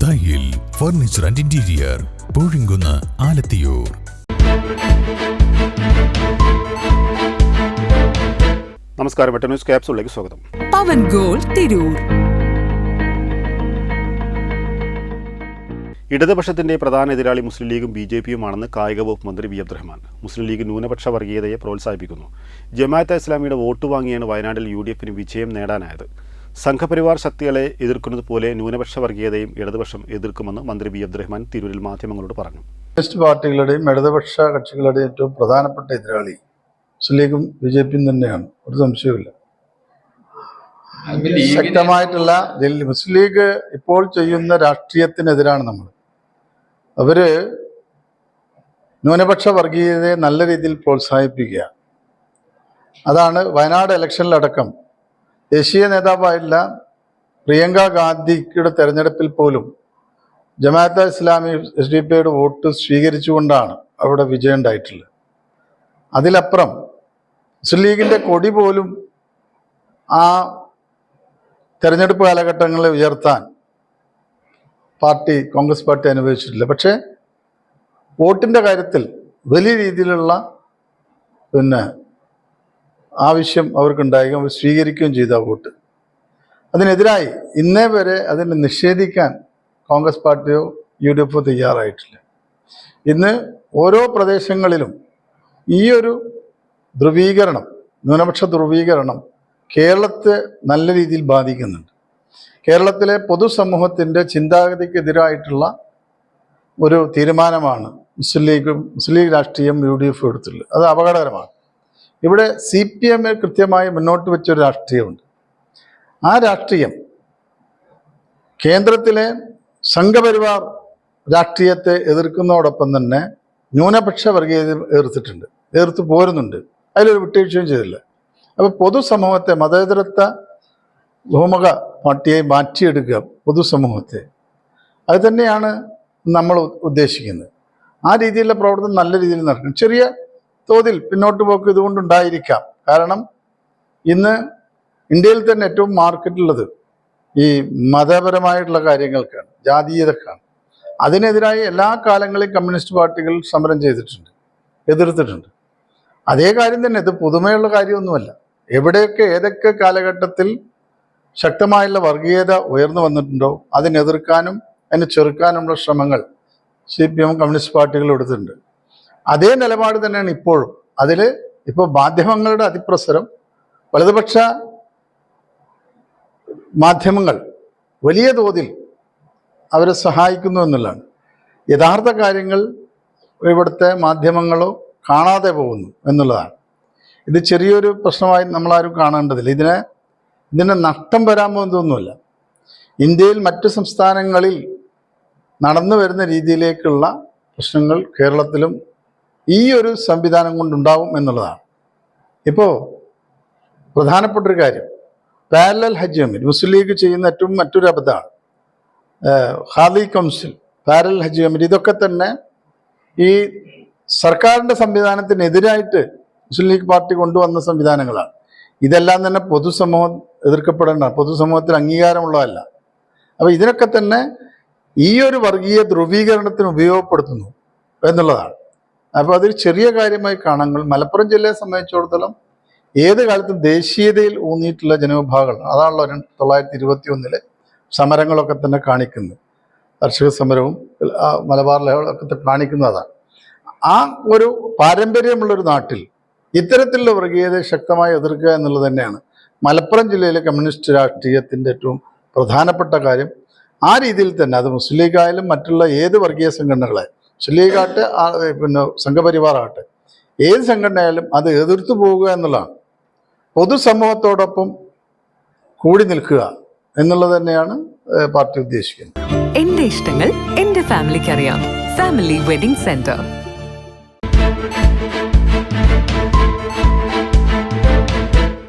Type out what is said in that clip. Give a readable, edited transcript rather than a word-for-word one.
ദായിൽ furniture and interior, Poozhinkunnu, Alathiyur. നമസ്കാരം. വെട്ട news ക്യാപ്സൂളിലേക്ക് സ്വാഗതം. പവൻ ഗോൾ തിരൂർ. ഇടതുപക്ഷത്തിന്റെ പ്രധാന എതിരാളി മുസ്ലിം ലീഗും BJPയുമാണെന്ന് കായിക വകുപ്പ് മന്ത്രി വി അബ്ദുറഹ്മാൻ. മുസ്ലിം ലീഗ് ന്യൂനപക്ഷ വർഗീയതയെ പ്രോത്സാഹിപ്പിക്കുന്നു. ജമാഅത്തെ ഇസ്ലാമിയുടെ വോട്ട് വാങ്ങിയാണ് വയനാട്ടിൽ UDFന് വിജയം നേടാനായത്. സംഘപരിവാർ ശക്തികളെ എതിർക്കുന്നത് പോലെ ന്യൂനപക്ഷ വർഗീയതയും ഇടതുപക്ഷം എതിർക്കുമെന്ന് മന്ത്രി വി അബ്ദുറഹ്മാൻ തിരൂരിൽ മാധ്യമങ്ങളോട് പറഞ്ഞു. കമ്മ്യൂണിസ്റ്റ് പാർട്ടികളുടെയും ഇടതുപക്ഷ കക്ഷികളുടെയും ഏറ്റവും പ്രധാനപ്പെട്ട എതിരാളി മുസ്ലിം ലീഗും BJPയും തന്നെയാണ്, ഒരു സംശയവുമില്ല. ശക്തമായിട്ടുള്ള മുസ്ലിം ലീഗ് ഇപ്പോൾ ചെയ്യുന്ന രാഷ്ട്രീയത്തിനെതിരാണ് നമ്മൾ. അവര് ന്യൂനപക്ഷ വർഗീയതയെ നല്ല രീതിയിൽ പ്രോത്സാഹിപ്പിക്കുക. അതാണ് വയനാട് ഇലക്ഷനിലടക്കം ദേശീയ നേതാവായിട്ടുള്ള പ്രിയങ്ക ഗാന്ധിയുടെ തെരഞ്ഞെടുപ്പിൽ പോലും ജമാഅത്തെ ഇസ്ലാമി SDP വോട്ട് സ്വീകരിച്ചുകൊണ്ടാണ് അവിടെ വിജയം ഉണ്ടായിട്ടുള്ളത്. അതിലപ്പുറം മുസ്ലിം ലീഗിൻ്റെ കൊടി പോലും ആ തെരഞ്ഞെടുപ്പ് കാലഘട്ടങ്ങളിൽ ഉയർത്താൻ കോൺഗ്രസ് പാർട്ടി അനുഭവിച്ചിട്ടില്ല. പക്ഷേ വോട്ടിൻ്റെ കാര്യത്തിൽ വലിയ രീതിയിലുള്ള ആവശ്യം അവർക്കുണ്ടായി, അവർ സ്വീകരിക്കുകയും ചെയ്ത വോട്ട്. അതിനെതിരായി ഇന്നേ വരെ അതിനെ നിഷേധിക്കാൻ കോൺഗ്രസ് പാർട്ടിയോ UDF തയ്യാറായിട്ടില്ല. ഇന്ന് ഓരോ പ്രദേശങ്ങളിലും ഈ ഒരു ധ്രുവീകരണം, ന്യൂനപക്ഷ ധ്രുവീകരണം കേരളത്തെ നല്ല രീതിയിൽ ബാധിക്കുന്നുണ്ട്. കേരളത്തിലെ പൊതുസമൂഹത്തിൻ്റെ ചിന്താഗതിക്കെതിരായിട്ടുള്ള ഒരു തീരുമാനമാണ് മുസ്ലിം ലീഗ് രാഷ്ട്രീയം UDF എടുത്തുള്ളത്. അത് അപകടകരമാണ്. ഇവിടെ CPM കൃത്യമായി മുന്നോട്ട് വെച്ചൊരു രാഷ്ട്രീയമുണ്ട്. ആ രാഷ്ട്രീയം കേന്ദ്രത്തിലെ സംഘപരിവാർ രാഷ്ട്രീയത്തെ എതിർക്കുന്നതോടൊപ്പം തന്നെ ന്യൂനപക്ഷ വർഗീയത എതിർത്ത് പോരുന്നുണ്ട്. അതിലൊരു വിട്ടുവീഴ്ചയും ചെയ്തില്ല. അപ്പോൾ പൊതുസമൂഹത്തെ, മതേതരത്വ ഭൂമുഖ പാർട്ടിയെ മാറ്റിയെടുക്കുക, പൊതുസമൂഹത്തെ, അത് തന്നെയാണ് നമ്മൾ ഉദ്ദേശിക്കുന്നത്. ആ രീതിയിലുള്ള പ്രവർത്തനം നല്ല രീതിയിൽ നടക്കും. ചെറിയ തോതിൽ പിന്നോട്ട് പോക്ക് ഇതുകൊണ്ടുണ്ടായിരിക്കാം. കാരണം ഇന്ന് ഇന്ത്യയിൽ തന്നെ ഏറ്റവും മാർക്കറ്റുള്ളത് ഈ മതപരമായിട്ടുള്ള കാര്യങ്ങൾക്കാണ്, ജാതീയതക്കാണ്. അതിനെതിരായി എല്ലാ കാലങ്ങളിലും കമ്മ്യൂണിസ്റ്റ് പാർട്ടികൾ സമരം ചെയ്തിട്ടുണ്ട്, എതിർത്തിട്ടുണ്ട്. അതേ കാര്യം തന്നെ, ഇത് പുതുമയുള്ള കാര്യമൊന്നുമല്ല. എവിടെയൊക്കെ ഏതൊക്കെ കാലഘട്ടത്തിൽ ശക്തമായുള്ള വർഗീയത ഉയർന്നു വന്നിട്ടുണ്ടോ അതിനെതിർക്കാനും അതിനെ ചെറുക്കാനുമുള്ള ശ്രമങ്ങൾ CPM കമ്മ്യൂണിസ്റ്റ് പാർട്ടികൾ എടുത്തിട്ടുണ്ട്. അതേ നിലപാട് തന്നെയാണ് ഇപ്പോഴും. അതിൽ ഇപ്പോൾ മാധ്യമങ്ങളുടെ അതിപ്രസരം, വലതുപക്ഷ മാധ്യമങ്ങൾ വലിയ തോതിൽ അവരെ സഹായിക്കുന്നു എന്നുള്ളതാണ്. യഥാർത്ഥ കാര്യങ്ങൾ ഇവിടുത്തെ മാധ്യമങ്ങളോ കാണാതെ പോകുന്നു എന്നുള്ളതാണ്. ഇത് ചെറിയൊരു പ്രശ്നമായി നമ്മളാരും കാണേണ്ടതില്ല. ഇതിന് നഷ്ടം വരാൻ പോകുന്നതൊന്നുമല്ല. ഇന്ത്യയിൽ മറ്റു സംസ്ഥാനങ്ങളിൽ നടന്നു വരുന്ന രീതിയിലേക്കുള്ള പ്രശ്നങ്ങൾ കേരളത്തിലും ഈ ഒരു സംവിധാനം കൊണ്ടുണ്ടാവും എന്നുള്ളതാണ്. ഇപ്പോൾ പ്രധാനപ്പെട്ടൊരു കാര്യം, പാരലൽ ഹജ്ജ് കമ്മിറ്റി, മുസ്ലിം ലീഗ് ചെയ്യുന്ന മറ്റൊരു അബദ്ധമാണ്. ഖാദി കൗൺസിൽ, പാരലൽ ഹജ്ജ് കമ്മിറ്റി, ഇതൊക്കെ തന്നെ ഈ സർക്കാരിൻ്റെ സംവിധാനത്തിനെതിരായിട്ട് മുസ്ലിം ലീഗ് പാർട്ടി കൊണ്ടുവന്ന സംവിധാനങ്ങളാണ്. ഇതെല്ലാം തന്നെ പൊതുസമൂഹം എതിർക്കപ്പെടേണ്ട, പൊതുസമൂഹത്തിൽ അംഗീകാരമുള്ളതല്ല. അപ്പോൾ ഇതിനൊക്കെ തന്നെ ഈ ഒരു വർഗീയ ധ്രുവീകരണത്തിന് ഉപയോഗപ്പെടുത്തുന്നു എന്നുള്ളതാണ്. അപ്പോൾ അതൊരു ചെറിയ കാര്യമായി കാണാൻ, മലപ്പുറം ജില്ലയെ സംബന്ധിച്ചിടത്തോളം ഏത് കാലത്തും ദേശീയതയിൽ ഊന്നിയിട്ടുള്ള ജനവിഭാഗങ്ങൾ, അതാണല്ലോ 1921 സമരങ്ങളൊക്കെ തന്നെ കാണിക്കുന്നത്. കർഷക സമരവും മലബാർ ലഹളയൊക്കെ കാണിക്കുന്നത് അതാണ്. ആ ഒരു പാരമ്പര്യമുള്ളൊരു നാട്ടിൽ ഇത്തരത്തിലുള്ള വർഗീയതയെ ശക്തമായി എതിർക്കുക എന്നുള്ളത് തന്നെയാണ് മലപ്പുറം ജില്ലയിലെ കമ്മ്യൂണിസ്റ്റ് രാഷ്ട്രീയത്തിൻ്റെ ഏറ്റവും പ്രധാനപ്പെട്ട കാര്യം. ആ രീതിയിൽ തന്നെ അത് മുസ്ലിം ലീഗായാലും മറ്റുള്ള ഏത് വർഗീയ സംഘടനകളെ, മുസ്ലിം ലീഗാകട്ടെ സംഘപരിവാറാകട്ടെ, ഏത് സംഘടനയായാലും അത് എതിർത്തു പോവുക എന്നുള്ളതാണ്. പൊതുസമൂഹത്തോടൊപ്പം കൂടി നിൽക്കുക എന്നുള്ളത് തന്നെയാണ് പാർട്ടി ഉദ്ദേശിക്കുന്നത്. എന്റെ ഇഷ്ടങ്ങൾ എന്റെ ഫാമിലിക്ക് അറിയാം. Family wedding centre.